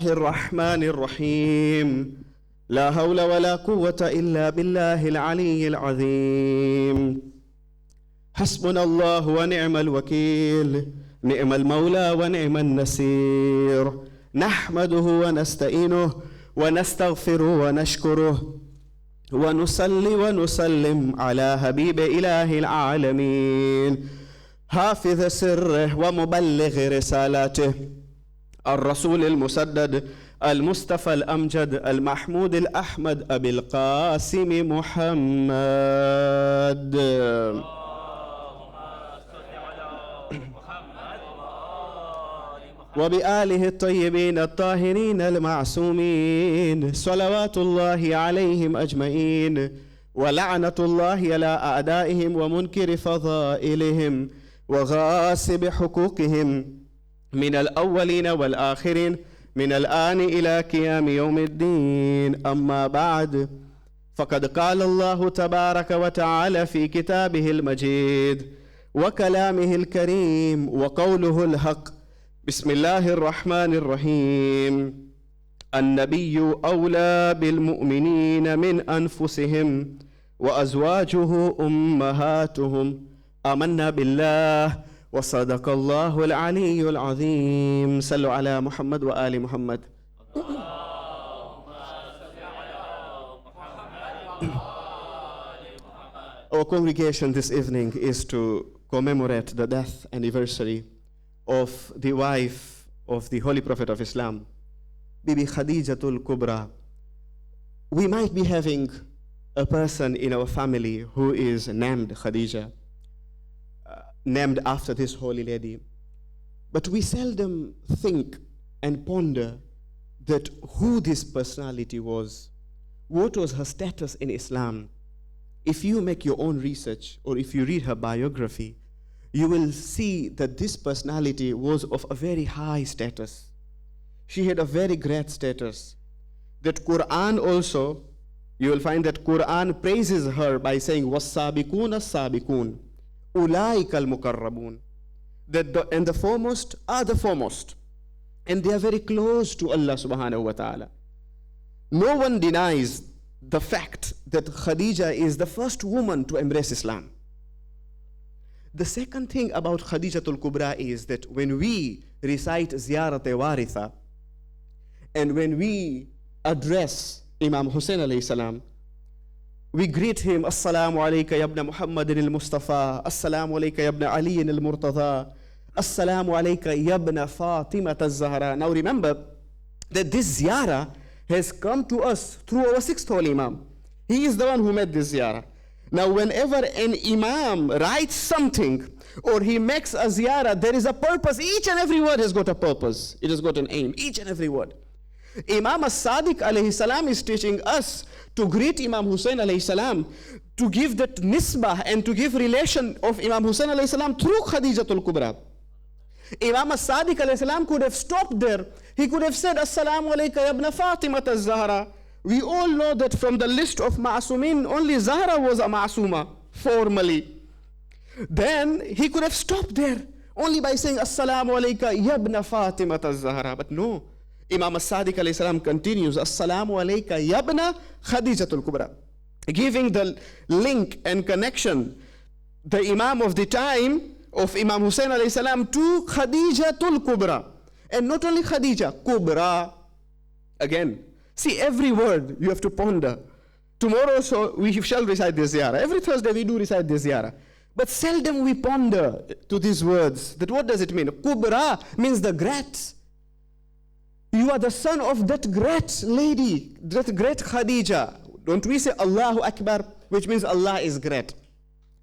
الرحمن الرحيم لا حول ولا قوة إلا بالله العلي العظيم حسبنا الله ونعم الوكيل نعم المولى ونعم النصير نحمده ونستعينه ونستغفره ونشكره ونصلي ونسلم على حبيب إله العالمين حافظ سره ومبلغ رسالاته الرسول المسدد المصطفى الأمجد المحمود الأحمد أبي القاسم محمد وبآله الطيبين الطاهرين المعصومين صلوات الله عليهم أجمعين ولعنة الله على أعدائهم ومنكر فضائلهم وغاصب حقوقهم من الأولين والآخرين من الآن إلى قيام يوم الدين أما بعد فقد قال الله تبارك وتعالى في كتابه المجيد وكلامه الكريم وقوله الحق بسم الله الرحمن الرحيم النبي أولى بالمؤمنين من أنفسهم وأزواجه أمهاتهم آمنا بالله وصدق الله العلي العظيم صلوا على محمد وآل محمد Our congregation this evening is to commemorate the death anniversary of the wife of the Holy Prophet of Islam, Bibi Khadijatul Kubra. We might be having a person in our family who is named Khadija, named after this holy lady. But we seldom think and ponder that who this personality was, what was her status in Islam. If you make your own research or if you read her biography, you will see that this personality was of a very high status. She had a very great status. That Quran also, you will find that Quran praises her by saying, وَالسَّابِقُونَ السَّابِقُونَ أُولَٰئِكَ الْمُقَرَّبُونَ. And the foremost are the foremost. And they are very close to Allah subhanahu wa ta'ala. No one denies the fact that Khadija is the first woman to embrace Islam. The second thing about Khadijatul Kubra is that when we recite Ziyarat-e-Waritha and when we address Imam Hussein alayhi salam, we greet him, Assalamu alayka ya ibn Muhammadin al-Mustafa, Assalamu alayka ya ibn Ali al-Murtada, Assalamu alayka ya ibn Fatima al-Zahra. Now remember that this ziyarah has come to us through our sixth holy Imam. He is the one who made this ziyarah. Now whenever an Imam writes something or he makes a ziyarah, there is a purpose. Each and every word has got a purpose. It has got an aim, each and every word. Imam as-Sadiq alayhi salam is teaching us to greet Imam Hussein alayhi salam, to give that nisbah and to give relation of Imam Hussein alayhi salam through Khadijatul Kubra. Imam as-Sadiq alayhi salam could have stopped there. He could have said, Assalamu alayka ya ibn Fatima al-Zahra. We all know that from the list of ma'asumin, only Zahra was a ma'asuma, formally. Then he could have stopped there, only by saying, Assalamu alayka ya ibn Fatima al-Zahra. But no, Imam as-Sadiq alayhi salam continues, Assalamu alayka ya ibn Khadijatul Kubra, giving the link and connection, the Imam of the time of Imam Hussein alayhi salam to Khadijatul Kubra. And not only Khadija, Kubra. Again, see, every word you have to ponder. Tomorrow so we shall recite this ziyarah. Every Thursday we do recite this ziyarah. But seldom we ponder to these words. That what does it mean? Kubra means the great. You are the son of that great lady, that great Khadija. Don't we say Allahu Akbar, which means Allah is great.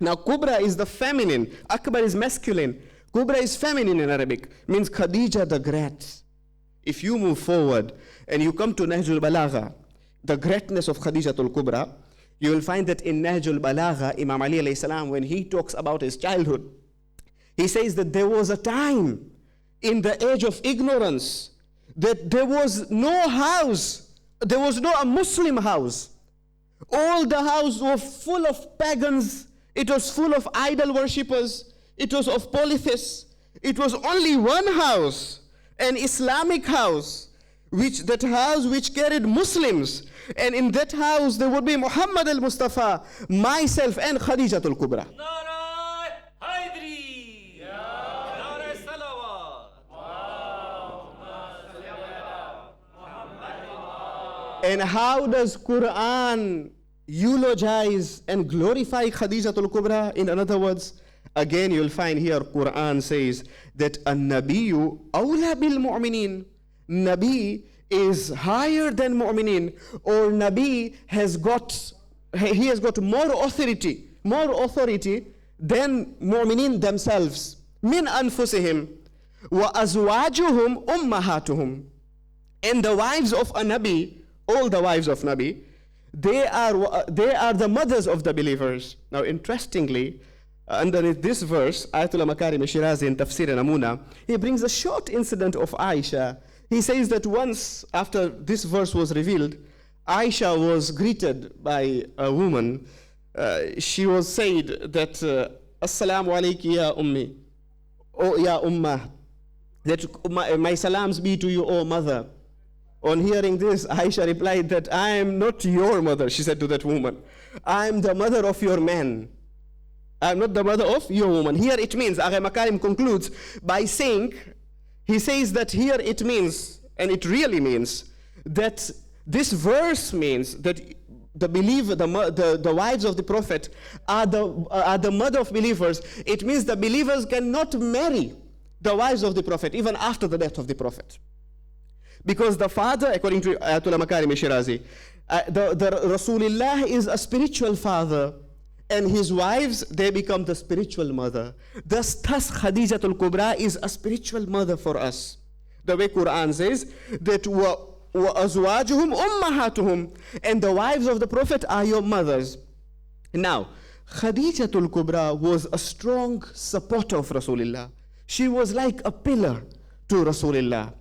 Now Kubra is the feminine, Akbar is masculine. Kubra is feminine in Arabic, means Khadija the great. If you move forward and you come to Nahjul Balagha, the greatness of Khadijatul Kubra, you will find that in Nahjul Balagha, Imam Ali alayhi salam, when he talks about his childhood, he says that there was a time in the age of ignorance that there was no house, there was no a Muslim house. All the houses were full of pagans, it was full of idol worshippers, it was of polytheists. It was only one house, an Islamic house, that house which carried Muslims, and in that house there would be Muhammad al-Mustafa, myself, and Khadija al-Kubra. And how does Quran eulogize and glorify Khadija al-Kubra? In other words, again you'll find here Quran says that an-nabiyyu awla bil mu'minin. Nabi is higher than mu'minin, or Nabi has got more authority than mu'minin themselves. Min anfusihim wa azwajuhum ummahatuhum. And the wives of a Nabi, all the wives of Nabi, they are the mothers of the believers. Now, interestingly, underneath this verse, Ayatollah Makarim Shirazi in Tafsir Namuna, he brings a short incident of Aisha. He says that once, after this verse was revealed, Aisha was greeted by a woman. She was said that, Assalamu alayki ya ummi, O ya ummah, that my salams be to you, O mother. On hearing this, Aisha replied that I am not your mother, she said to that woman. I am the mother of your man. I am not the mother of your woman. Here it means, Agha Makarim concludes by saying, he says that here it means, and it really means, that this verse means that the believer, the wives of the Prophet are the mother of believers. It means the believers cannot marry the wives of the Prophet even after the death of the Prophet. Because the father, according to Ayatollah Makarim Shirazi, the Rasulullah is a spiritual father, and his wives, they become the spiritual mother. Thus Khadija al-Kubra is a spiritual mother for us. The way Quran says that وَأَزْوَاجُهُمْ أُمَّهَاتُهُمْ, and the wives of the Prophet are your mothers. Now, Khadija al-Kubra was a strong supporter of Rasulullah. She was like a pillar to Rasulullah,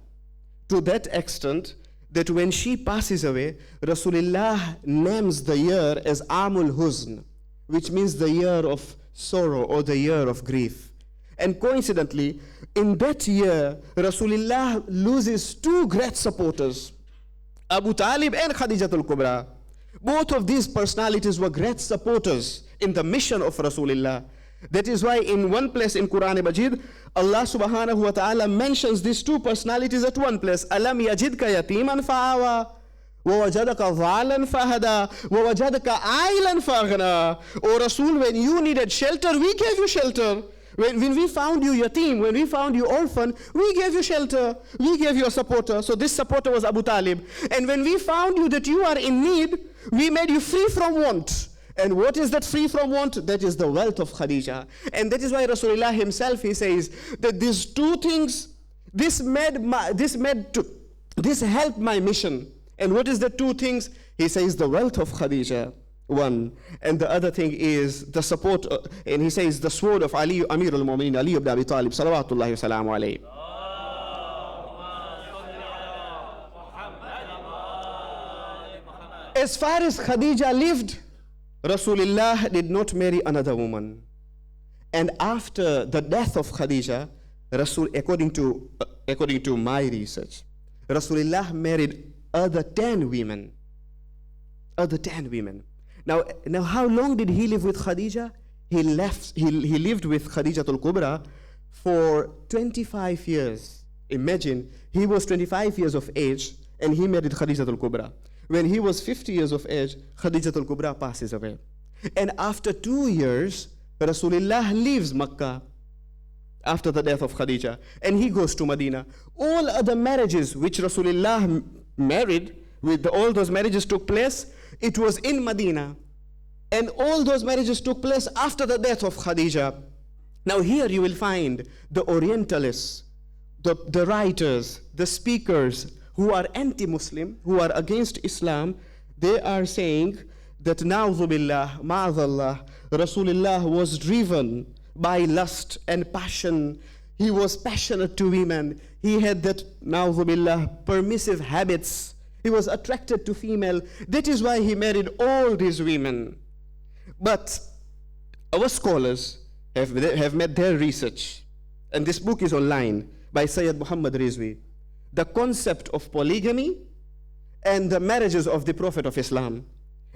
to that extent that when she passes away, Rasulullah names the year as Amul Huzn, which means the year of sorrow or the year of grief. And coincidentally, in that year, Rasulullah loses two great supporters, Abu Talib and Khadija al-Kubra. Both of these personalities were great supporters in the mission of Rasulullah. That is why in one place in Quran Majid, Allah subhanahu wa ta'ala mentions these two personalities at one place. Alam yajidka yatiman fa'awa, وَوَجَدَكَ ضَعَلًا فَهَدَى وَوَجَدَكَ عَائِلًا فَأَغْنَى. O Rasul, when you needed shelter, we gave you shelter. When we found you yatim, when we found you orphan, we gave you shelter. We gave you a supporter. So this supporter was Abu Talib. And when we found you that you are in need, we made you free from want. And what is that free from want? That is the wealth of Khadija. And that is why Rasulullah himself, he says that these two things, this helped my mission. And what is the two things? He says the wealth of Khadija, one. And the other thing is the support, and he says the sword of Ali, Amir al-Mu'minin, Ali ibn Abi Talib, salawatullahi wa salamu alayhi. As far as Khadija lived, Rasulullah did not marry another woman. And after the death of Khadija, according to my research, Rasulullah married other 10 women. Now how long did he live with Khadija? He lived with Khadija al-Kubra for 25 years. Imagine, he was 25 years of age and he married Khadija al-Kubra. When he was 50 years of age, Khadija al-Kubra passes away. And after 2 years, Rasulullah leaves Makkah after the death of Khadija, and he goes to Medina. All other marriages which Rasulullah married, all those marriages took place, it was in Medina. And all those marriages took place after the death of Khadija. Now here you will find the Orientalists, the writers, the speakers who are anti-Muslim, who are against Islam. They are saying that na'udhu billah, ma'adallah, Rasulullah was driven by lust and passion. He was passionate to women. He had that, na'udhu billah, permissive habits. He was attracted to female. That is why he married all these women. But our scholars have made their research, and this book is online by Sayyid Muhammad Rizvi. the concept of polygamy and the marriages of the Prophet of Islam.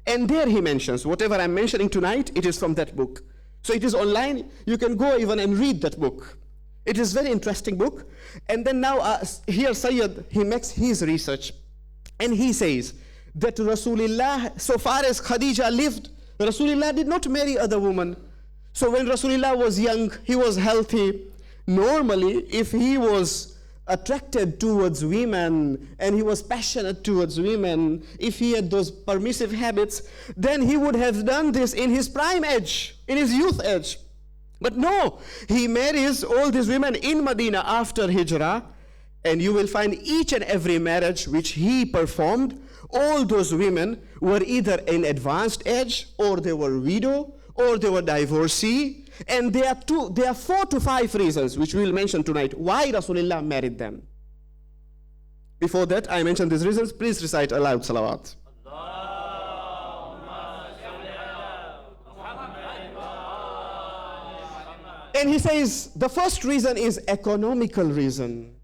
And there he mentions, whatever I'm mentioning tonight, it is from that book. So it is online, you can go even and read that book. It is a very interesting book. And then now here Sayyid, he makes his research. And he says that Rasulullah, so far as Khadija lived, Rasulullah did not marry other women. So when Rasulullah was young, he was healthy. Normally, if he was attracted towards women and he was passionate towards women, if he had those permissive habits, then he would have done this in his prime age, in his youth age. But no, he marries all these women in Medina after Hijrah, and you will find each and every marriage which he performed, all those women were either in advanced age, or they were widow, or they were divorcee. And there are 4 to 5 reasons, which we will mention tonight, why Rasulullah married them. Before that, I mention these reasons. Please recite aloud salawat. And he says, the first reason is economical reason.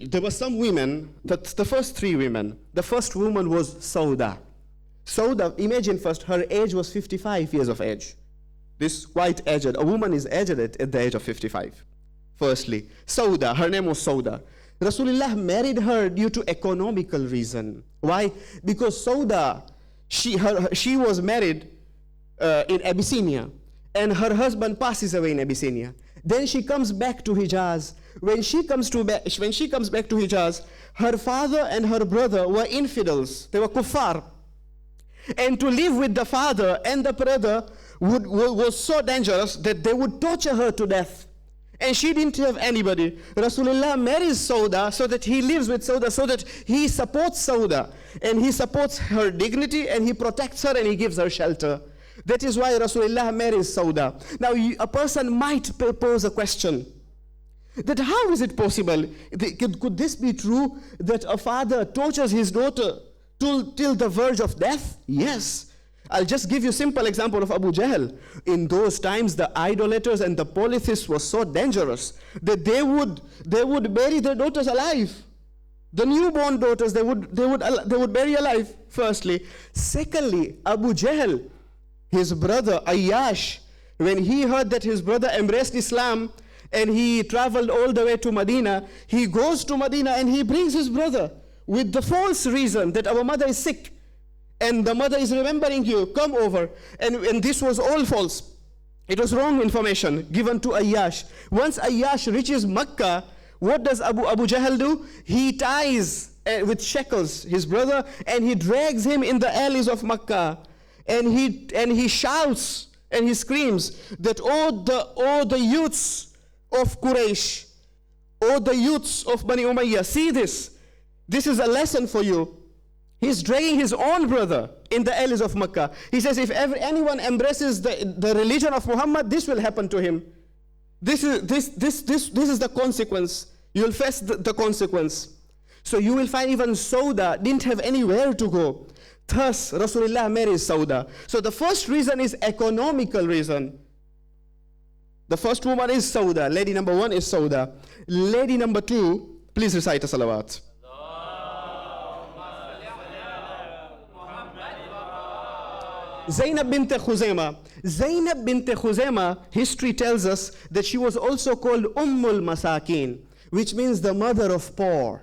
There were some women, the first 3 women. The first woman was Sauda. Sauda, imagine first, her age was 55 years of age. This quite aged. A woman is aged at the age of 55. Firstly, Sauda, her name was Sauda. Rasulullah married her due to economical reason. Why? Because Sauda, she was married in Abyssinia, and her husband passes away in Abyssinia. Then she comes back to Hijaz. When she comes back to Hijaz, her father and her brother were infidels. They were kuffar. And to live with the father and the brother was so dangerous that they would torture her to death. And she didn't have anybody. Rasulullah marries Sauda so that he lives with Sauda, so that he supports Sauda. And he supports her dignity, and he protects her, and he gives her shelter. That is why Rasulullah marries Sauda. Now, a person might pose a question, that how is it possible? Could this be true, that a father tortures his daughter till the verge of death? Yes. I'll just give you a simple example of Abu Jahl. In those times, the idolaters and the polytheists were so dangerous that they would bury their daughters alive. The newborn daughters, they would bury alive, firstly. Secondly, Abu Jahl, his brother Ayyash, when he heard that his brother embraced Islam and he traveled all the way to Medina, he goes to Medina and he brings his brother with the false reason that our mother is sick and the mother is remembering you, come over. And this was all false. It was wrong information given to Ayyash. Once Ayyash reaches Makkah, what does Abu Jahl do? He ties with shackles his brother, and he drags him in the alleys of Makkah. And he shouts and he screams that all the youths of Quraysh, all the youths of Bani Umayyah, see this. This is a lesson for you. He's dragging his own brother in the alleys of Makkah. He says, if ever anyone embraces the religion of Muhammad, this will happen to him. This is the consequence. You'll face the consequence. So you will find even Sauda didn't have anywhere to go. Thus, Rasulullah marries Sauda. So the first reason is economical reason. The first woman is Sauda. Lady number 1 is Sauda. Lady number 2, please recite a salawat. Zainab bint Khuzaima. Zainab bint Khuzaima, history tells us that she was also called Ummul Masakin, which means the mother of poor.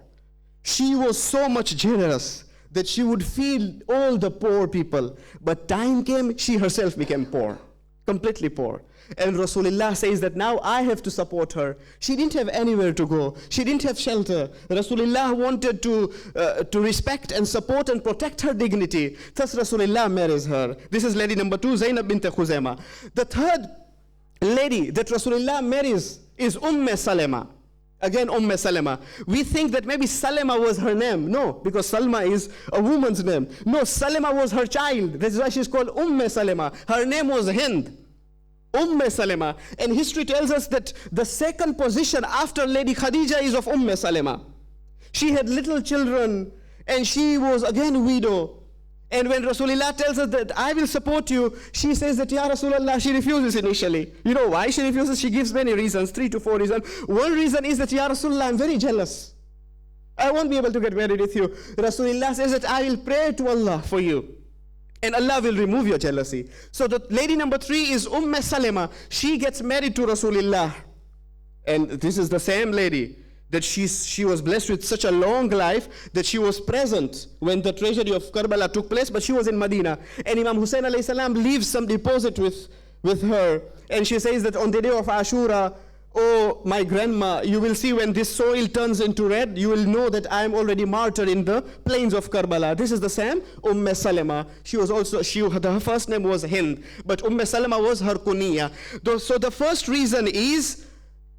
She was so much generous that she would feed all the poor people. But time came, she herself became poor, completely poor. And Rasulullah says that now I have to support her. She didn't have anywhere to go. She didn't have shelter. Rasulullah wanted to respect and support and protect her dignity. Thus Rasulullah marries her. This is lady number 2, Zainab bint Khuzaima. The third lady that Rasulullah marries is Salama. Again, Salama. We think that maybe Salama was her name. No, because Salma is a woman's name. No, Salama was her child. That's why she's called Salama. Her name was Hind. Salama. And history tells us that the second position after Lady Khadija is of Salama. She had little children and she was again widow. And when Rasulullah tells her that I will support you, she says that, Ya Rasulullah, she refuses initially. You know why she refuses? She gives many reasons, 3 to 4 reasons. One reason is that, Ya Rasulullah, I'm very jealous. I won't be able to get married with you. Rasulullah says that I will pray to Allah for you, and Allah will remove your jealousy. So the lady number 3 is Salama. She gets married to Rasulullah. And this is the same lady that she was blessed with such a long life that she was present when the tragedy of Karbala took place, but she was in Medina. And Imam Hussein alayhi salam leaves some deposit with her. And she says that on the day of Ashura, oh, my grandma, you will see when this soil turns into red, you will know that I am already martyred in the plains of Karbala. This is the same Salama. She was also, her first name was Hind, but Salama was her kunya. So the first reason is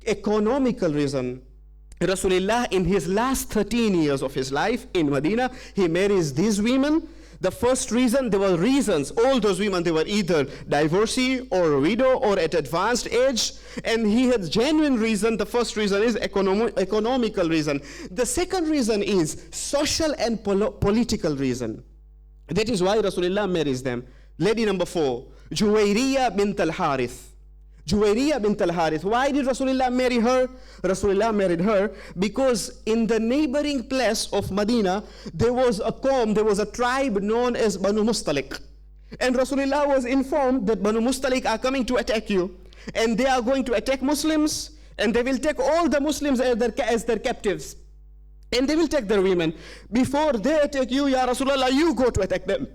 economical reason. Rasulullah, in his last 13 years of his life in Medina, he marries these women. The first reason, there were reasons. All those women, they were either divorcee or a widow or at advanced age. And he had genuine reason. The first reason is economical reason. The second reason is social and political reason. That is why Rasulullah marries them. Lady number 4, Juwayriya bint al-Harith. Juwayriya bint al-Harith. Why did Rasulullah marry her? Rasulullah married her because in the neighboring place of Medina, there was a tribe known as Banu Mustalik. And Rasulullah was informed that Banu Mustalik are coming to attack you. And they are going to attack Muslims. And they will take all the Muslims as their captives. And they will take their women. Before they attack you, Ya Rasulullah, you go to attack them.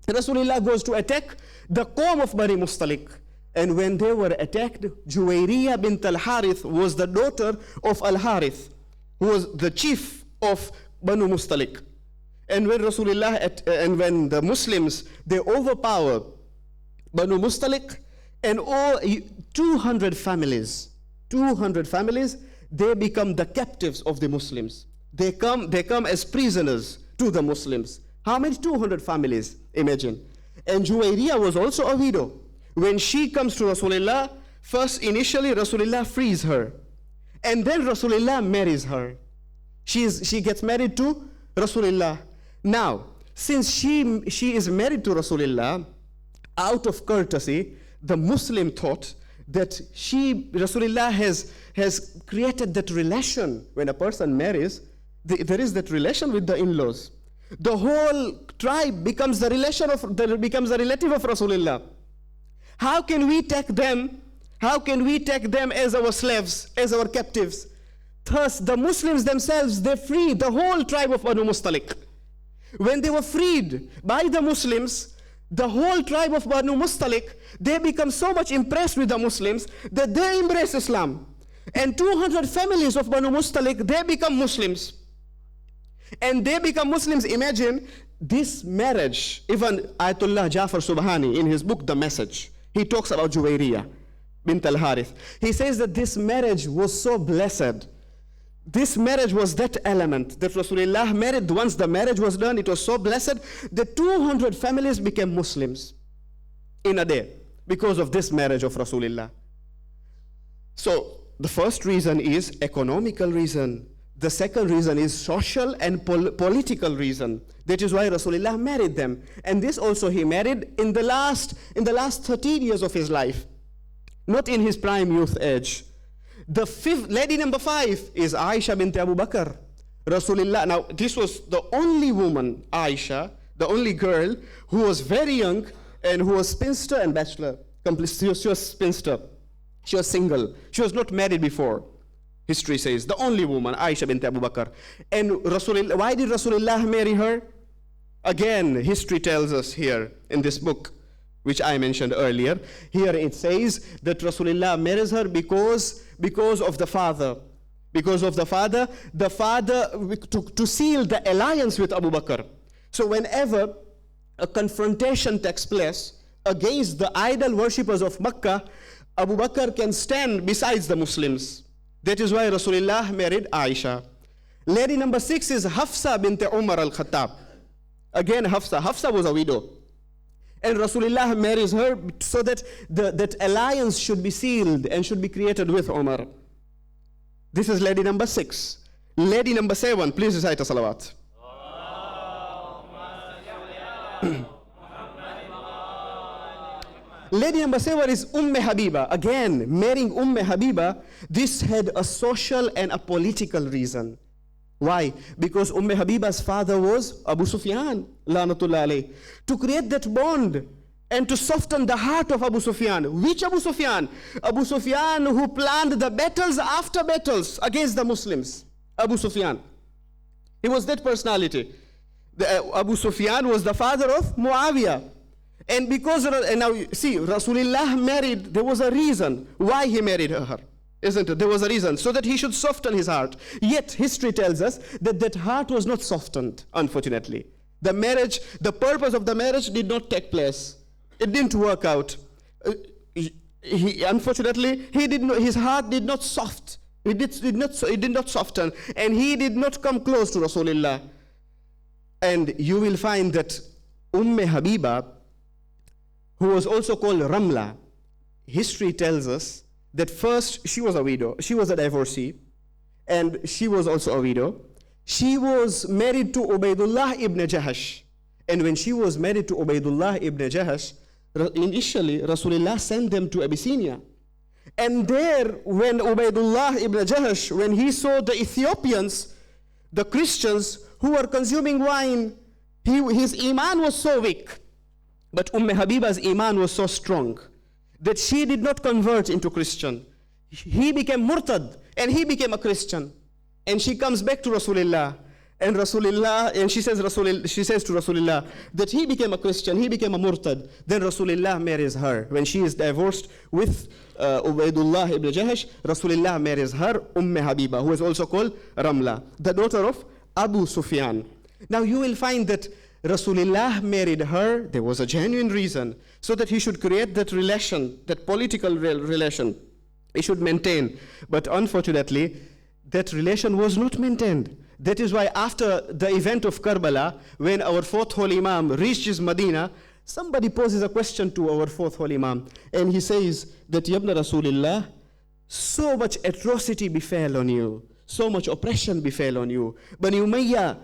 Rasulullah goes to attack the qawm of Banu Mustalik. And when they were attacked, Juwayriya bint al-Harith was the daughter of al-Harith, who was the chief of Banu Mustalik. And when when the Muslims, they overpower Banu Mustalik, and all 200 families, they become the captives of the Muslims. They come as prisoners to the Muslims. How many? 200 families, imagine. And Juwayriya was also a widow. When she comes to Rasulullah, first initially Rasulullah frees her. And then Rasulullah marries her. She gets married to Rasulullah. Now, since she is married to Rasulullah, out of courtesy, the Muslim thought that Rasulullah has created that relation. When a person marries, there is that relation with the in-laws. The whole tribe becomes the relative of Rasulullah. How can we take them? How can we take them as our slaves, as our captives? Thus, the Muslims themselves, they freed the whole tribe of Banu Mustalik. When they were freed by the Muslims, the whole tribe of Banu Mustalik, they become so much impressed with the Muslims that they embrace Islam. And 200 families of Banu Mustalik, they become Muslims. And they become Muslims. Imagine this marriage. Even Ayatollah Jafar Subhani, in his book, The Message, he talks about Juwayriya bint al-Harith. He says that this marriage was so blessed. This marriage was that element that Rasulullah married. Once the marriage was done, it was so blessed that 200 families became Muslims in a day because of this marriage of Rasulullah. So the first reason is economical reason. The second reason is social and political reason. That is why Rasulullah married them. And this also he married in the last 13 years of his life, not in his prime youth age. The lady number 5 is Aisha bint Abu Bakr. Rasulullah, now this was the only woman, Aisha, the only girl who was very young and who was spinster and bachelor. She was spinster. She was single. She was not married before. History says, the only woman, Aisha bint Abu Bakr. And Rasulullah, why did Rasulullah marry her? Again, history tells us here in this book, which I mentioned earlier. Here it says that Rasulullah marries her because of the father. Because of the father to seal the alliance with Abu Bakr. So whenever a confrontation takes place against the idol worshippers of Makkah, Abu Bakr can stand besides the Muslims. That is why Rasulullah married Aisha. Lady number 6 is Hafsa bint Umar al-Khattab. Again, Hafsa was a widow. And Rasulullah marries her so that that alliance should be sealed and should be created with Umar. This is lady number 6. Lady number 7, please recite a salawat. Lady number 7 is Habiba. Again, marrying Habiba, this had a social and a political reason. Why? Because Habiba's father was Abu Sufyan, lanatullah alayh. To create that bond and to soften the heart of Abu Sufyan. Which Abu Sufyan? Abu Sufyan who planned the battles after battles against the Muslims. Abu Sufyan. He was that personality. Abu Sufyan was the father of Muawiyah. And because, and now see, Rasulullah married, there was a reason why he married her. Isn't it? There was a reason, so that he should soften his heart. Yet history tells us that that heart was not softened, unfortunately. The marriage, the purpose of the marriage did not take place. It didn't work out. Unfortunately, his heart did not soft. It did not soften, and he did not come close to Rasulullah. And you will find that Habiba, who was also called Ramla, history tells us that first she was a widow, she was a divorcee, and she was also a widow. She was married to Ubaidullah ibn Jahash. And when she was married to Ubaidullah ibn Jahash, initially Rasulullah sent them to Abyssinia. And there, when Ubaidullah ibn Jahash, when he saw the Ethiopians, the Christians who were consuming wine, his iman was so weak. But Habiba's iman was so strong that she did not convert into Christian. He became murtad, and he became a Christian. And she comes back to Rasulullah, and she says to Rasulullah that he became a Christian, he became a murtad. Then Rasulullah marries her. When she is divorced with Ubaidullah ibn Jahash, Rasulullah marries her, Habiba, who is also called Ramla, the daughter of Abu Sufyan. Now you will find that Rasulullah married her, there was a genuine reason, so that he should create that relation, that political relation, he should maintain. But unfortunately, that relation was not maintained. That is why after the event of Karbala, when our fourth Holy Imam reaches Medina, somebody poses a question to our fourth Holy Imam, and he says that, Yabna Rasulullah, so much atrocity befell on you, so much oppression befell on you. Bani Umayyah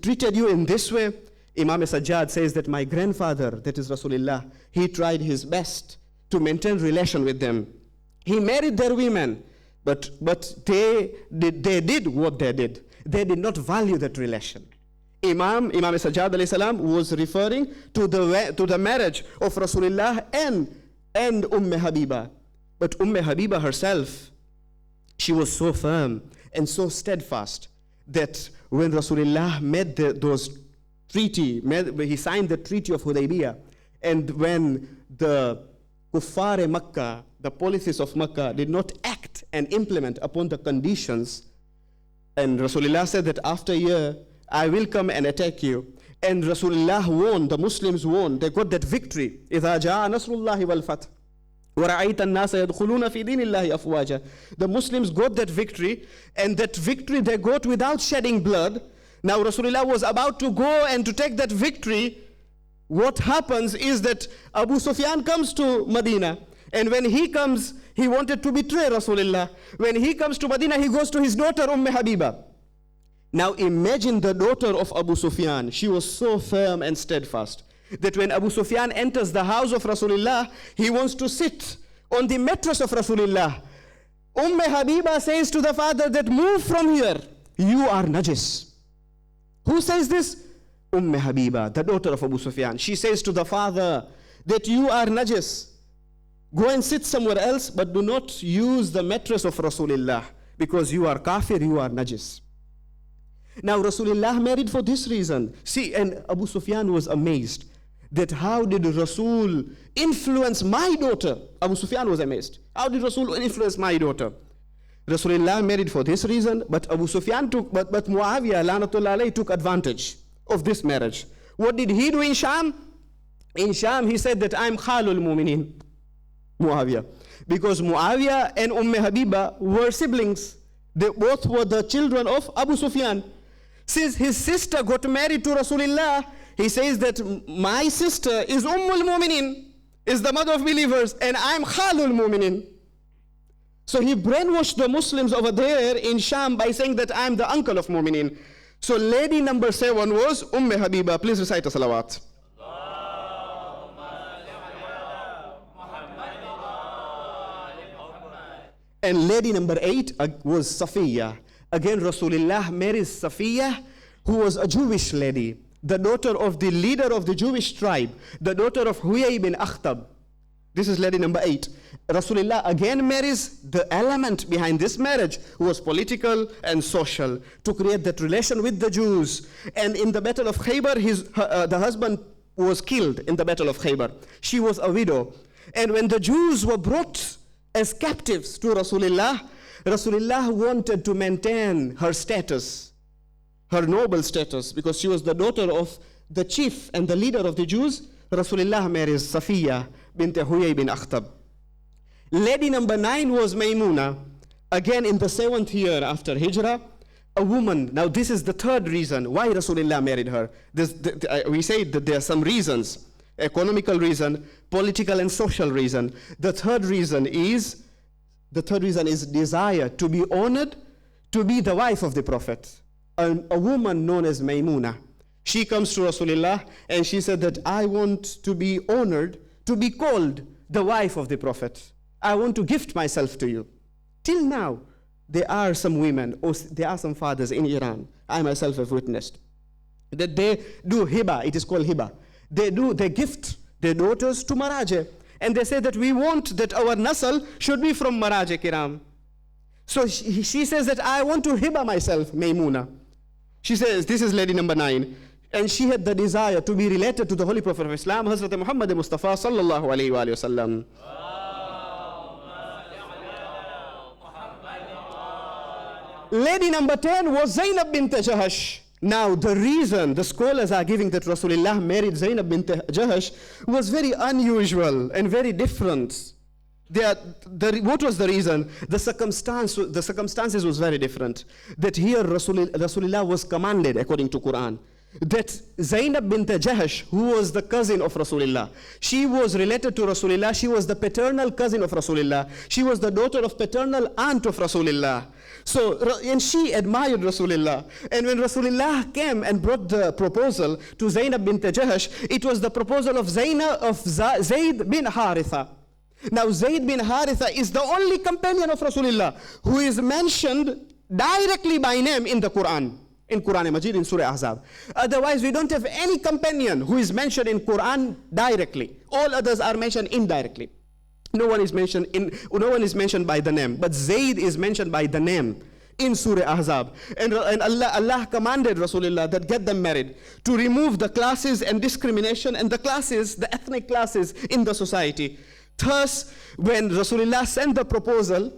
treated you in this way. Imam Sajjad says that my grandfather, that is Rasulullah, he tried his best to maintain relation with them. He married their women, but they did what they did. They did not value that relation. Imam Sajjad alayhi salam was referring to the marriage of Rasulullah and Habiba. But Habiba herself, she was so firm and so steadfast that when Rasulullah made those treaty, he signed the treaty of Hudaybiyah, and when the Kuffar Makkah, the policies of Makkah, did not act and implement upon the conditions, and Rasulullah said that after a year, I will come and attack you. And Rasulullah won, the Muslims won, they got that victory. إِذَا جَاءَ نَصْرُ اللَّهِ وَالْفَتْحِ وَرَأَيْتَ النَّاسَ يَدْخُلُونَ فِي دِينِ اللَّهِ أَفْوَاجًا. The Muslims got that victory, and that victory they got without shedding blood. Now Rasulullah was about to go and to take that victory. What happens is that Abu Sufyan comes to Medina, and when he comes, he wanted to betray Rasulullah. When he comes to Medina, he goes to his daughter Habiba. Now imagine the daughter of Abu Sufyan. She was so firm and steadfast that when Abu Sufyan enters the house of Rasulullah, he wants to sit on the mattress of Rasulullah. Habiba says to the father that, move from here, you are najis. Who says this? Habiba, the daughter of Abu Sufyan. She says to the father that you are najis. Go and sit somewhere else, but do not use the mattress of Rasulullah, because you are kafir, you are najis. Now Rasulullah married for this reason. See, and Abu Sufyan was amazed that how did Rasul influence my daughter? Abu Sufyan was amazed. How did Rasul influence my daughter? Rasulullah married for this reason, but Abu Sufyan but Muawiyah lanatullah alayhi took advantage of this marriage. What did he do in Sham? In Sham he said that I'm Khalul Mu'minin, Muawiyah. Because Muawiyah and Habiba were siblings. They both were the children of Abu Sufyan. Since his sister got married to Rasulullah, he says that my sister is Mu'minin, is the mother of believers, and I'm Khalul Mu'minin. So he brainwashed the Muslims over there in Sham by saying that I'm the uncle of Mu'minin. So lady number 7 was Habiba. Please recite a salawat. And lady number 8 was Safiya. again Rasulullah marries Safiya, who was a Jewish lady, the daughter of the leader of the Jewish tribe, the daughter of Huyay bin Akhtab. This is lady number 8. Rasulullah again marries the element behind this marriage, who was political and social, to create that relation with the Jews. And in the battle of Khaybar, the husband was killed in the battle of Khaybar. She was a widow. And when the Jews were brought as captives to Rasulullah, Rasulullah wanted to maintain her status, her noble status, because she was the daughter of the chief and the leader of the Jews. Rasulullah marries Safiya bint Huyay bin Akhtab. Lady number 9 was Maymuna, again in the 7th year after Hijrah, a woman. Now this is the third reason why Rasulullah married her. We say that there are some reasons: economical reason, political and social reason. The third reason is desire to be honored, to be the wife of the Prophet. A woman known as Maymuna. She comes to Rasulullah and she said that I want to be honored, to be called the wife of the Prophet. I want to gift myself to you. Till now, there are some women, or there are some fathers in Iran, I myself have witnessed, that they do hiba, it is called hiba. They gift their daughters to Maraje. And they say that we want that our nasal should be from Maraje Kiram. So she says that I want to hiba myself, Maymuna. She says, this is lady number 9. And she had the desire to be related to the Holy Prophet of Islam, Hazrat Muhammad Mustafa sallallahu alayhi wa sallam. Lady number 10 was Zainab bint Jahash. Now the reason the scholars are giving that Rasulullah married Zainab bint Jahash was very unusual and very different. What was the reason? The circumstances was very different. That here Rasulullah was commanded, according to Quran, that Zainab bint Jahash, who was the cousin of Rasulullah, she was related to Rasulullah, she was the paternal cousin of Rasulullah, she was the daughter of paternal aunt of Rasulullah. So, and she admired Rasulullah. And when Rasulullah came and brought the proposal to Zainab bint Jahash, it was the proposal of Zayd bin Haritha. Now Zayd bin Haritha is the only companion of Rasulullah who is mentioned directly by name in the Quran. In Quran Majid, in Surah Ahzab. Otherwise, we don't have any companion who is mentioned in Quran directly. All others are mentioned indirectly. No one is mentioned by the name, but Zayd is mentioned by the name in Surah Ahzab. And Allah commanded Rasulullah that get them married, to remove the classes and discrimination and the ethnic classes in the society. Thus, when Rasulullah sent the proposal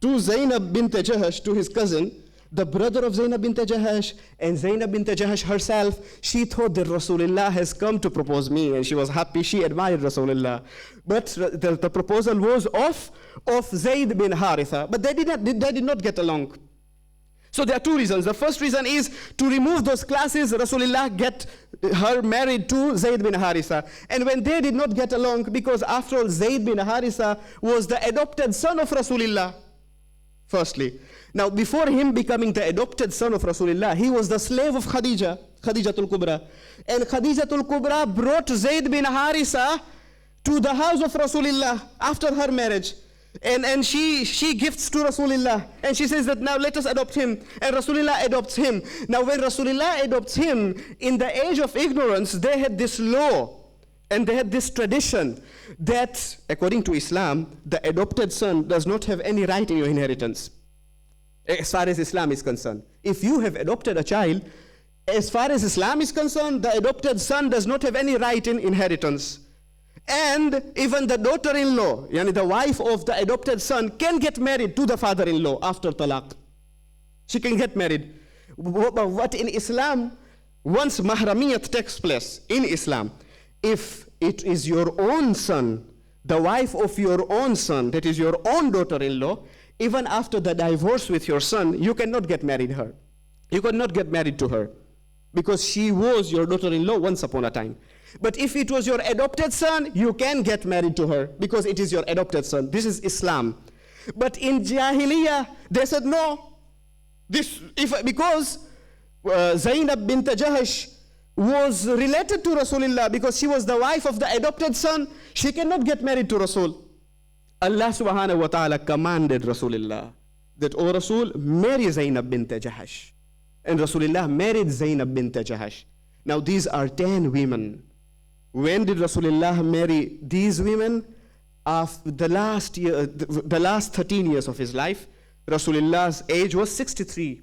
to Zainab bint Jahash, to his cousin, the brother of Zainab bint Jahash, and Zainab bint Jahash herself, she thought that Rasulullah has come to propose me, and she was happy, she admired Rasulullah. But the proposal was of Zayd bin Haritha, but they did not get along. So there are two reasons. The first reason is to remove those classes, Rasulullah get her married to Zayd bin Haritha. And when they did not get along, because after all, Zayd bin Haritha was the adopted son of Rasulullah, firstly. Now, before him becoming the adopted son of Rasulullah, he was the slave of Khadija, Khadijatul Kubra. And Khadijatul Kubra brought Zayd bin Haritha to the house of Rasulullah after her marriage. And she gifts to Rasulullah. And she says that now let us adopt him. And Rasulullah adopts him. Now when Rasulullah adopts him, in the age of ignorance, they had this law and they had this tradition that, according to Islam, the adopted son does not have any right in your inheritance, as far as Islam is concerned. If you have adopted a child, as far as Islam is concerned, the adopted son does not have any right in inheritance. And even the daughter-in-law, yani the wife of the adopted son, can get married to the father-in-law after talaq. She can get married. But in Islam, once mahramiyat takes place in Islam, if it is your own son, the wife of your own son, that is your own daughter-in-law, even after the divorce with your son, you cannot get married her. You cannot get married to her, because she was your daughter-in-law once upon a time. But if it was your adopted son, you can get married to her, because it is your adopted son. This is Islam. But in Jahiliyyah, they said no. Because Zainab bint Jahash was related to Rasulullah, because she was the wife of the adopted son, she cannot get married to Rasul. Allah subhanahu wa ta'ala commanded Rasulullah that, O Rasul, marry Zainab bint Jahash. And Rasulullah married Zainab bint Jahash. Now these are 10 women. When did Rasulullah marry these women? After the last 13 years of his life. Rasulullah's age was 63.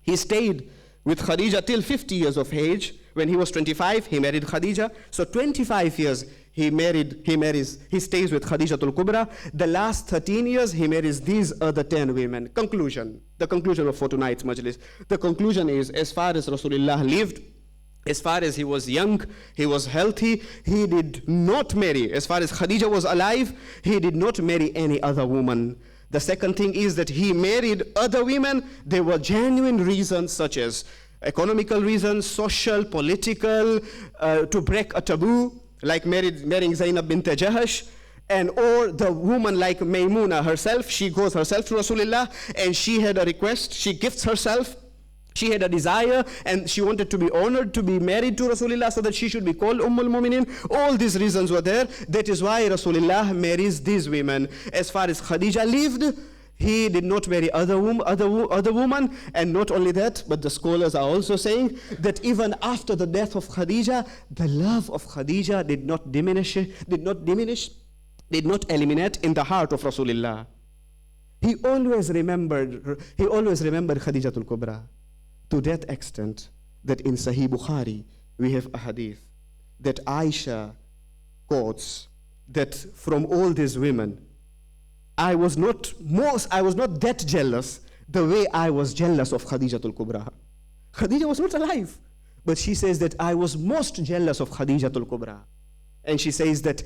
He stayed with Khadija till 50 years of age. When he was 25, he married Khadija. So 25 years he stays with Khadijatul Kubra. The last 13 years he marries these other 10 women. Conclusion. The conclusion for tonight's majlis. The conclusion is, as far as Rasulullah lived, as far as he was young, he was healthy, he did not marry. As far as Khadija was alive, he did not marry any other woman. The second thing is that he married other women. There were genuine reasons such as economical reasons, social, political, to break a taboo, like marrying Zainab bint Jahash, and or the woman like Maymuna herself, she goes herself to Rasulullah and she had a request, she gifts herself. She had a desire and she wanted to be honored to be married to Rasulullah so that she should be called Ummul Mu'minin. All these reasons were there. That is why Rasulullah marries these women. As far as Khadija lived, he did not marry other women. And not only that, but the scholars are also saying that even after the death of Khadija, the love of Khadija did not eliminate in the heart of Rasulullah. He always remembered Khadijatul Kubra. To that extent that in Sahih Bukhari we have a hadith that Aisha quotes that from all these women, I was not that jealous the way I was jealous of Khadijatul Kubra. Khadija was not alive, but she says that I was most jealous of Khadijatul Kubra. And she says that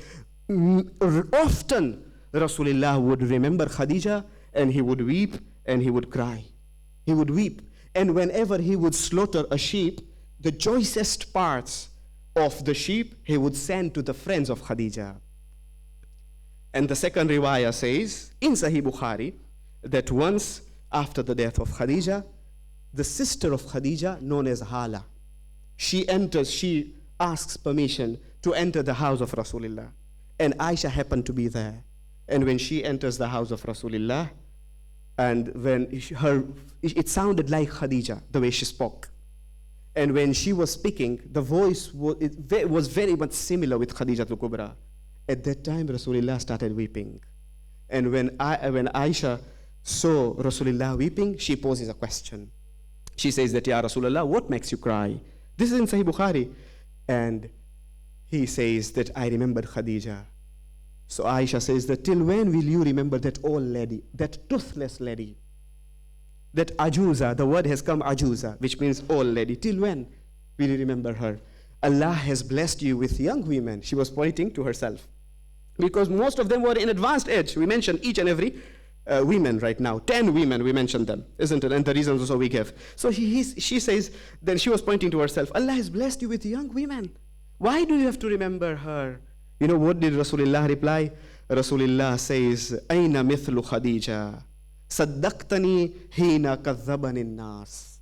often Rasulullah would remember Khadija and he would weep and he would cry. He would weep. And whenever he would slaughter a sheep, the choicest parts of the sheep he would send to the friends of Khadija. And the second riwayah says, in Sahih Bukhari, that once after the death of Khadija, the sister of Khadija, known as Hala, she asks permission to enter the house of Rasulullah. And Aisha happened to be there. And when she enters the house of Rasulullah, and when it sounded like Khadija, the way she spoke. And when she was speaking, the voice was very much similar with Khadijatul Kubra. At that time, Rasulullah started weeping. And when Aisha saw Rasulullah weeping, she poses a question. She says that, Ya Rasulullah, what makes you cry? This is in Sahih Bukhari. And he says that I remembered Khadija. So Aisha says that, till when will you remember that old lady, that toothless lady? That ajuza, the word has come ajuza, which means old lady. Till when will you remember her? Allah has blessed you with young women. She was pointing to herself. Because most of them were in advanced age. We mentioned each and every women right now. 10 women, we mentioned them, isn't it? And the reasons also we gave. So she says, then she was pointing to herself, Allah has blessed you with young women. Why do you have to remember her? You know what did Rasulullah reply? Rasulullah says, Aina mithlu Khadija, saddaqtani hina kadhabani nas.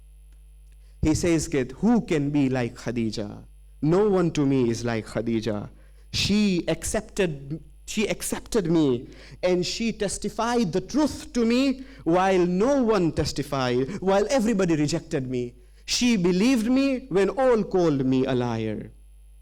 He says, who can be like Khadija? No one to me is like Khadija. She accepted me and she testified the truth to me while no one testified, while everybody rejected me. She believed me when all called me a liar.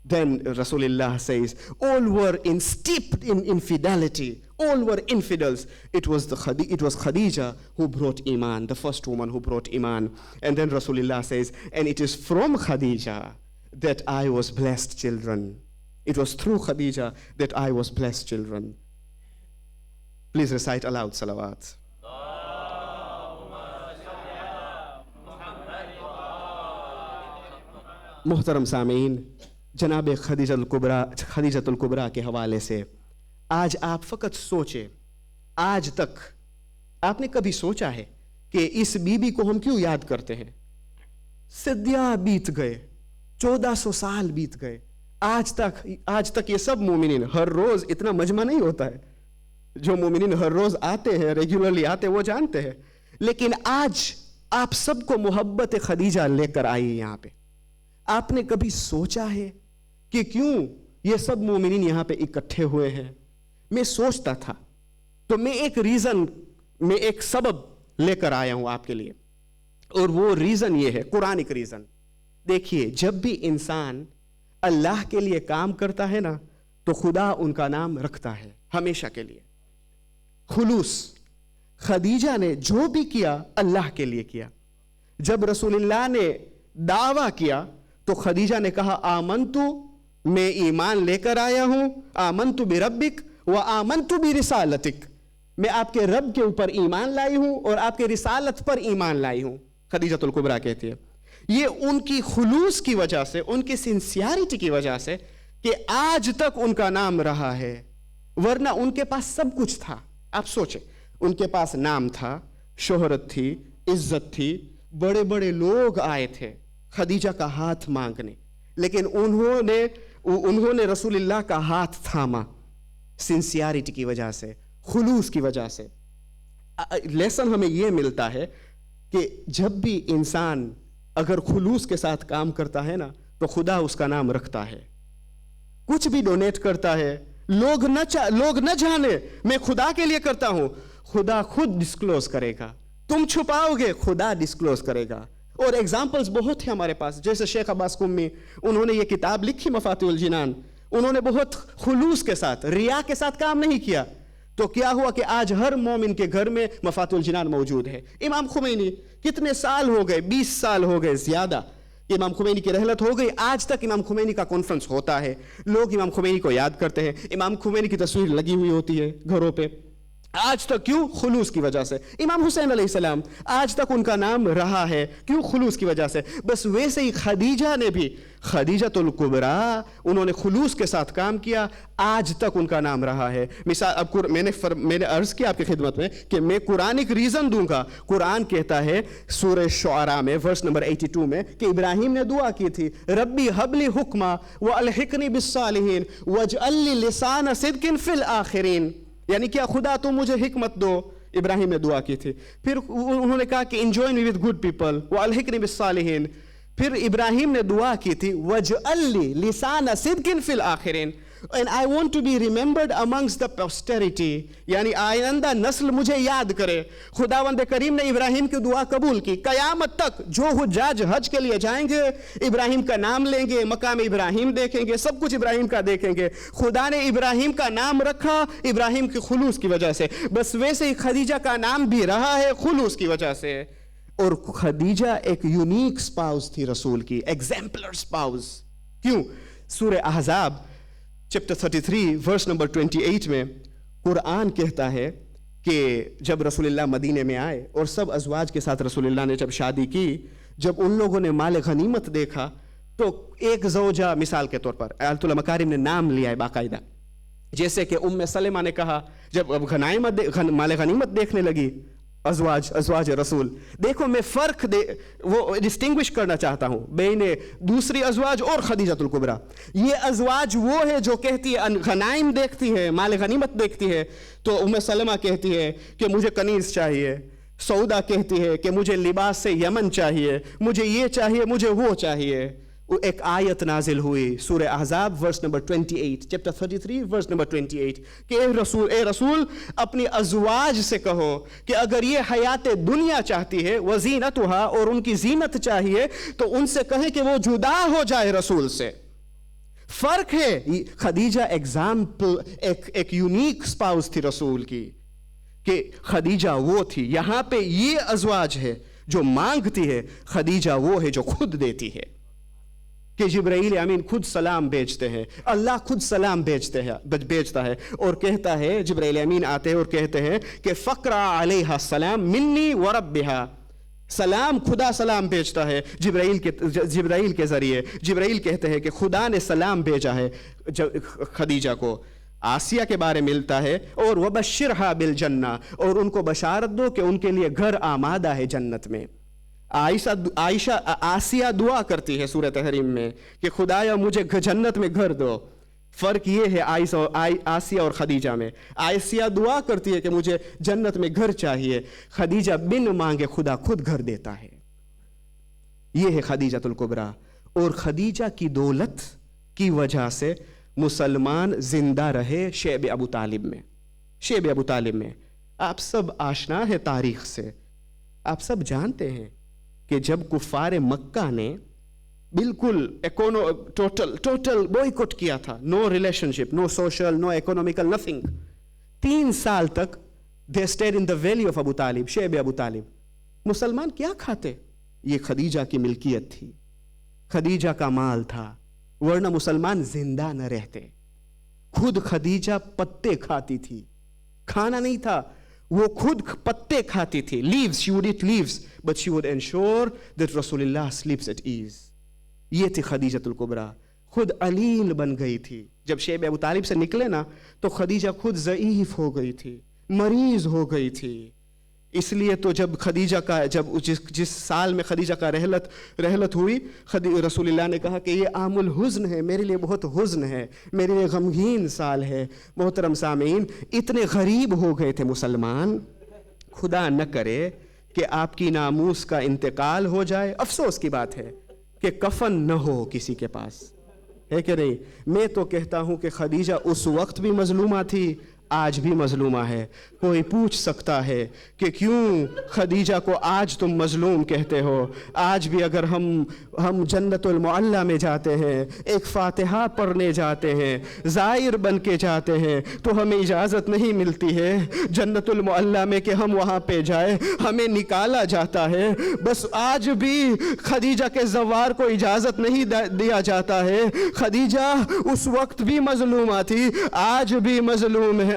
Then Rasulullah says, all were steeped in infidelity. All were infidels. It was Khadija who brought Iman, the first woman who brought Iman. And then Rasulullah says, and it is from Khadija that I was blessed children. It was through Khadija that I was blessed children. Please recite aloud salawat. Muhtaram Samein, जनाब खदीजतुल कुबरा के हवाले से आज आप फकत सोचे, आज तक आपने कभी सोचा है कि इस बीबी को हम क्यों याद करते हैं? सदियां बीत गए, 1400 साल बीत गए, आज तक ये सब मोमिनीन, हर रोज इतना मजमा नहीं होता है। जो मोमिनीन हर रोज आते हैं, रेगुलरली आते हैं, वो जानते हैं। लेकिन आज आप सबको मोहब्बत खदीजा लेकर आई यहाँ पे। आपने कभी सोचा है कि क्यों ये सब मोमिनीन यहाँ पे इकट्ठे हुए हैं? मैं सोचता था तो मैं एक सबब लेकर आया हूं आपके लिए, और वो रीजन ये है, कुरानिक रीजन। देखिए, जब भी इंसान अल्लाह के लिए काम करता है ना, तो खुदा उनका नाम रखता है हमेशा के लिए। खुलूस, खदीजा ने जो भी किया अल्लाह के लिए किया। जब रसूलुल्लाह ने दावा किया तो खदीजा ने कहा, आमनतु, मैं ईमान लेकर आया हूं, आमनतु बिरब्बिक व आमनतु बिरिसालतिक, मैं आपके रब के ऊपर ईमान लाई हूं और आपके रिसालत पर ईमान लाई हूं। खदीजतुल कुबरा कहती है, ये उनकी खुलूस की वजह से, उनकी सिंसियरिटी की वजह से कि आज तक उनका नाम रहा है। वरना उनके पास सब कुछ था। आप सोचें, उनके पास नाम था, शोहरत थी, इज्जत थी, बड़े बड़े लोग आए थे खदीजा का हाथ मांगने, लेकिन उन्होंने रसूलुल्लाह का हाथ थामा सिंसियरिटी की वजह से, खुलूस की वजह से। लेसन हमें यह मिलता है कि जब भी इंसान अगर खुलूस के साथ काम करता है ना, तो खुदा उसका नाम रखता है। कुछ भी डोनेट करता है, लोग न जाने मैं खुदा के लिए करता हूं, खुदा खुद डिस्क्लोज करेगा। तुम छुपाओगे, खुदा डिस्क्लोज करेगा। और एग्जाम्पल्स बहुत है हमारे पास, जैसे शेख अब्बास कुम्मी, उन्होंने ये किताब लिखी मफातिहुल जिनान, उन्होंने बहुत खुलूस के साथ, रिया के साथ काम नहीं किया। तो क्या हुआ कि आज हर मोमिन के घर में मफातिहुल जिनान मौजूद है। इमाम खुमैनी, कितने साल हो गए, 20 साल हो गए ज्यादा, इमाम खुमैनी की रहलत हो गई, आज तक इमाम खुमैनी का कॉन्फ्रेंस होता है, लोग इमाम खुमैनी को याद करते हैं, इमाम खुमैनी की तस्वीर लगी हुई होती है घरों पे। आज तक क्यों? खुलूस की वजह से। इमाम हुसैन अलैहिस्सलाम, आज तक उनका नाम रहा है, क्यों? खुलूस की वजह से। बस वैसे ही खदीजा ने भी, खदीजतुल कुबरा, उन्होंने खुलूस के साथ काम किया, आज तक उनका नाम रहा है। मिसाल, अब मैंने अर्ज किया आपकी खिदमत में कि मैं कुरानिक रीजन दूंगा। कुरान कहता है सूरह शुआरा में वर्स नंबर 82 में कि इब्राहिम ने दुआ की थी, रब्बी हबली हुक्मा व अलहिकनी बिस्सालिहीन वजअल्ली लिसान सिद्किन फिल आखिरीन, यानी क्या, खुदा तुम मुझे हिकमत दो। इब्राहिम ने दुआ की थी। फिर उन्होंने कहा कि enjoy me with good people व अलहिकनी बिस्सालिहीन। फिर इब्राहिम ने दुआ की थी, वजअल्ली लिसान सिद्किन fill आखिरीन, and I want to be remembered amongst the posterity, यानी आइंदा नस्ल मुझे याद करे। खुदावंद करीम ने इब्राहिम की दुआ कबूल की। कयामत तक जो हुज्जाज हज के लिए जाएंगे, इब्राहिम का नाम लेंगे, मकाम इब्राहिम देखेंगे, सब कुछ इब्राहिम का देखेंगे। खुदा ने इब्राहिम का नाम रखा इब्राहिम की खुलूस की वजह से। बस वैसे ही खदीजा का नाम भी रहा है खुलूस की वजह से। और खदीजा एक यूनिक स्पाउस थी रसूल की, एग्जाम्पलर स्पाउस। क्यों? सूरह अहज़ाब चैप्टर 33 वर्स नंबर 28 में कुरान कहता है कि जब रसूलुल्लाह मदीने में आए और सब अज़वाज के साथ रसूलुल्लाह ने जब शादी की, जब उन लोगों ने माल गनीमत देखा, तो एक ज़ौजा, मिसाल के तौर पर आयतुल मकारिम ने नाम लिया है बाकायदा, जैसे कि उम्मे सलेमा ने कहा, जब माल गनीमत देखने लगी अज़वाज रसूल, देखो मैं फ़र्क वो डिस्टिंग्विश करना चाहता हूँ बैन दूसरी अज़वाज और खदीजतुल कुबरा। ये अज़वाज वो है जो कहती है, गनाइम देखती है, माल गनीमत देखती है, तो उम्मे सलमा कहती है कि मुझे कनीज़ चाहिए, सऊदा कहती है कि मुझे लिबास से यमन चाहिए, मुझे ये चाहिए, मुझे वो चाहिए। एक आयत नाजिल हुई सूरह अहज़ाब verse number 28, chapter 33 verse number 28 कि ए रसूल अपनी अज़वाज से कहो कि अगर ये हयात दुनिया चाहती है, वज़ीनतुहा, और उनकी जीनत चाहिए, तो उनसे कहें कि वो जुदा हो जाए रसूल से। फर्क है। खदीजा एग्जाम्पल, एक यूनिक स्पाउस थी रसूल की, कि खदीजा वो थी। यहां पे ये अज़वाज है जो मांगती है, खदीजा वो है जो खुद देती है। कि जिब्राइल अमीन खुद सलाम भेजते हैं, अल्लाह खुद सलाम भेजता है और कहता है, जिब्राइल अमीन आते हैं और कहते हैं कि फ़क़रा अलैहा सलाम मिन्नी व रब्बिहा, सलाम, खुदा सलाम भेजता है जिब्राइल के जरिए। जिब्राइल कहते हैं कि खुदा ने सलाम भेजा है खदीजा को। आसिया के बारे में मिलता है, और वबश्शिरहा बिल जन्ना, और उनको बशारत दो कि उनके लिए घर आमादा है जन्नत में। आसिया दुआ करती है सूरह तहरीम में कि खुदाया मुझे जन्नत में घर दो। फर्क ये है आसिया और खदीजा में। आसिया दुआ करती है कि मुझे जन्नत में घर चाहिए, खदीजा बिन मांगे खुदा खुद घर देता है। ये है खदीजतुल कुबरा। और खदीजा की दौलत की वजह से मुसलमान जिंदा रहे शेब अबू तालिब में। शेब अबू तालिब में आप सब आशना है तारीख से آپ سب جانتے ہیں کہ جب کفار مکہ نے بالکل ٹوٹل بوائکاٹ کیا تھا, no relationship, no social, no economical, nothing, 3 سال تک they stayed in the valley of Abu Talib, شیب ابو طالب. مسلمان کیا کھاتے؟ یہ خدیجہ کی ملکیت تھی, خدیجہ کا مال تھا, ورنہ مسلمان زندہ نہ رہتے. خود خدیجہ پتے کھاتی تھی, کھانا نہیں تھا, وہ خود پتے کھاتی تھی, leaves, she would eat leaves, but she would ensure that رسول اللہ sleeps at ease. یہ تھی خدیجہ الکبریٰ. خود علیل بن گئی تھی. جب شیب ابو طالب سے نکلے نا تو خدیجہ خود ضعیف ہو گئی تھی, مریض ہو گئی تھی. اس لیے تو جب خدیجہ کا جس سال میں خدیجہ کا رحلت ہوئی, رسول اللہ نے کہا کہ یہ عام الحزن ہے, میرے لیے بہت حزن ہے, میرے لیے غمگین سال ہے. محترم سامعین, اتنے غریب ہو گئے تھے مسلمان, خدا نہ کرے کہ آپ کی ناموس کا انتقال ہو جائے. افسوس کی بات ہے کہ کفن نہ ہو کسی کے پاس, ہے کہ نہیں؟ میں تو کہتا ہوں کہ خدیجہ اس وقت بھی مظلومہ تھی, آج بھی مظلومہ ہے. کوئی پوچھ سکتا ہے کہ کیوں خدیجہ کو آج تم مظلوم کہتے ہو؟ آج بھی اگر ہم جنت المعلی میں جاتے ہیں, ایک فاتحہ پڑھنے جاتے ہیں, زائر بن کے جاتے ہیں, تو ہمیں اجازت نہیں ملتی ہے جنت المعلی میں کہ ہم وہاں پہ جائیں, ہمیں نکالا جاتا ہے. بس آج بھی خدیجہ کے زوار کو اجازت نہیں دیا جاتا ہے. خدیجہ اس وقت بھی مظلومہ تھی, آج بھی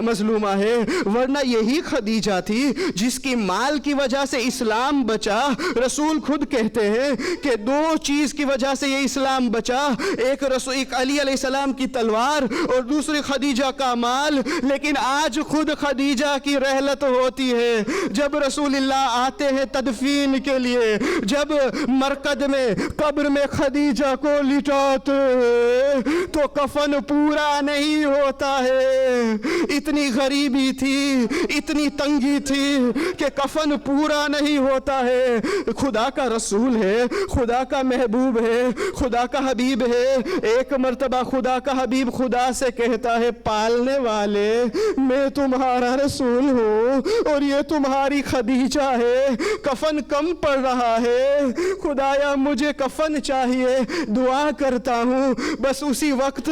مظلومہ ہے. ورنہ یہی خدیجہ تھی جس کی مال کی وجہ سے اسلام بچا. رسول خود کہتے ہیں کہ 2 چیز کی وجہ سے یہ اسلام بچا, ایک علی علیہ السلام کی تلوار اور دوسری خدیجہ کا مال. لیکن آج خود خدیجہ کی رحلت ہوتی ہے. جب رسول اللہ آتے ہیں تدفین کے لیے, جب مرقد میں قبر میں خدیجہ کو لٹاتے تو کفن پورا نہیں ہوتا ہے. اتنی غریبی تھی, اتنی تنگی تھی کہ کفن پورا نہیں ہوتا ہے. خدا کا رسول ہے, خدا کا محبوب ہے, خدا کا حبیب ہے. ایک مرتبہ خدا کا حبیب خدا سے کہتا ہے, پالنے والے میں تمہارا رسول ہوں اور یہ تمہاری خدیجہ ہے, کفن کم پڑ رہا ہے, خدایا مجھے کفن چاہیے, دعا کرتا ہوں. بس اسی وقت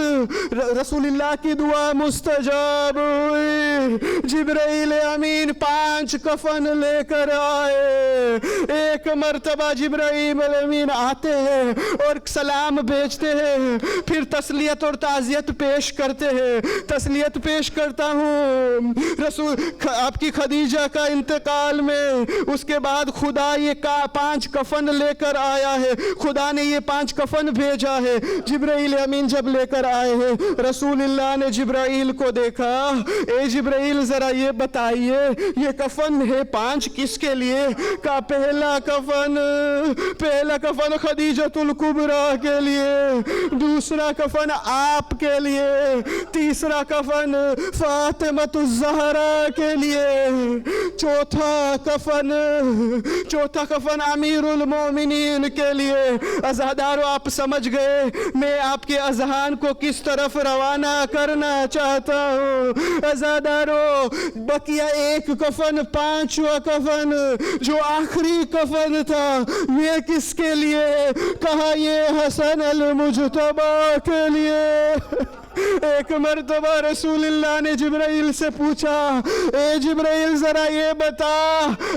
رسول اللہ کی دعا مستجاب ہوئی. جبرائیل امین 5 کفن لے کر آئے. ایک مرتبہ جبرائیل امین آتے ہیں اور سلام بھیجتے ہیں, پھر تسلیت اور تعزیت پیش کرتے ہیں. تسلیت پیش کرتا ہوں رسول آپ کی خدیجہ کا انتقال میں, اس کے بعد خدا یہ 5 کفن لے کر آیا ہے, خدا نے یہ 5 کفن بھیجا ہے. جبرائیل امین جب لے کر آئے ہیں, رسول اللہ نے جبرائیل کو دیکھا, اے جبرائیل ذرا یہ بتائیے یہ کفن ہے 5 کس کے لیے؟ کا پہلا کفن خدیجۃ الکبریٰ کے لیے, دوسرا کفن آپ کے لیے, تیسرا کفن فاطمۃ الزہرا کے لیے, چوتھا کفن امیر المومنین کے لیے. عزادارو آپ سمجھ گئے میں آپ کے اذہان کو کس طرف روانہ کرنا چاہتا ہوں. عزادارو بقیہ ایک کفن, 5واں کفن جو آخری کفن تھا, یہ کس کے لیے؟ کہا یہ حسن المجتبی کے لیے. ایک مرتبہ رسول اللہ نے جبرائیل سے پوچھا, اے جبرائیل ذرا یہ بتا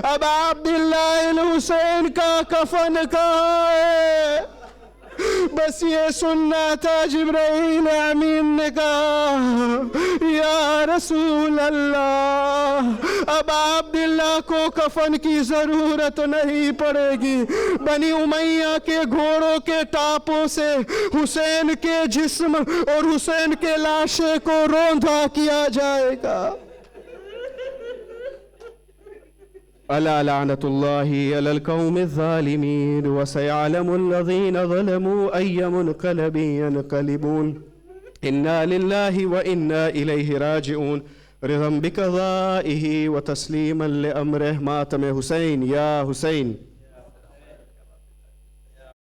اب عبداللہ الحسین کا کفن کہاں ہے؟ بس یہ سننا تھا. جبرائیل امین نے کہا, یا رسول اللہ اب عبداللہ کو کفن کی ضرورت نہیں پڑے گی. بنی امیہ کے گھوڑوں کے ٹاپوں سے حسین کے جسم اور حسین کے لاشے کو روندا کیا جائے گا. ألا لعنة الله على القوم الظالمين وسيعلم الذين ظلموا أي منقلب ينقلبون. إنا لله وإنا إليه راجعون. رضا بقضائه وتسليما لأمره. ماتم حسین یا حسین.